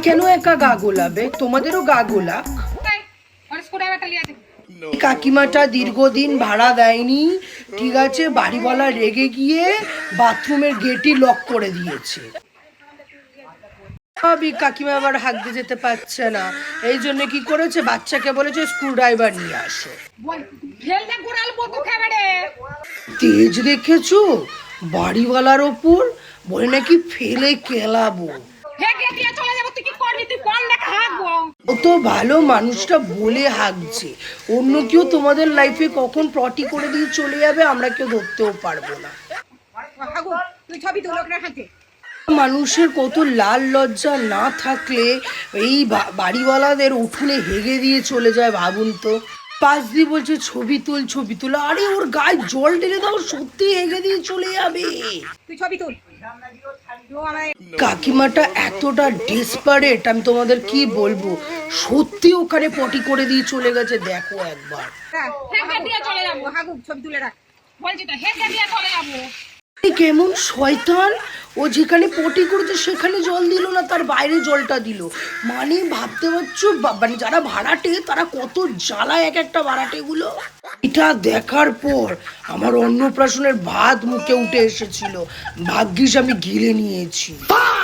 কেন একা গা গোলাবে? তোমাদেরও গা গোলাক। কাকিমাটা দীর্ঘদিন ভাড়া দেয়নি, ঠিক আছে, বাড়িওয়ালা রেগে গিয়ে বাথরুমের গেটই লক করে দিয়েছে। কাকিমা আবার হাঁকতে যেতে পারছে না, এই জন্য কি করেছে, বাচ্চাকে বলেছে স্ক্রু ড্রাইভার নিয়ে আসো। তেজ দেখেছো বাড়িওয়ালার ওপর, বলে নাকি ফেলে কেলাবো। ও তো ভালো, মানুষটা বলে হাঁকছে। অন্য কেউ তোমাদের লাইফে কখন পটি করে দিয়ে চলে যাবে আমরা কেউ ধরতেও পারবো না। মানুষের কত লাল লজ্জা না থাকলে এই বাড়িওয়ালাদের উঠোনে হেগে দিয়ে চলে যায়, ভাবুন তো। পাশ দিয়ে বলছে ছবি তুল ছবি তুল, আরে ওর গায়ে জল ঢেলে দাও, সত্যি হেগে দিয়ে চলে যাবে। কাকিমাটা এতটা ডেসপারেট, আমি তোমাদের কি বলবো, সত্যি ওখানে পটি করে দিয়ে চলে গেছে। দেখো একবার, কেমন শয়তান। ও যেখানে পটি করেছে সেখানে জল দিল না, তার বাইরে জলটা দিল। মানে ভাবতে পারছো, মানে যারা ভাড়াটে তারা কত জ্বালায় এক একটা ভাড়াটে গুলো। এটা দেখার পর আমার অন্নপ্রাশনের ভাত মুখে উঠে এসেছিল, ভাগ্যিস আমি গিলে নিয়েছি।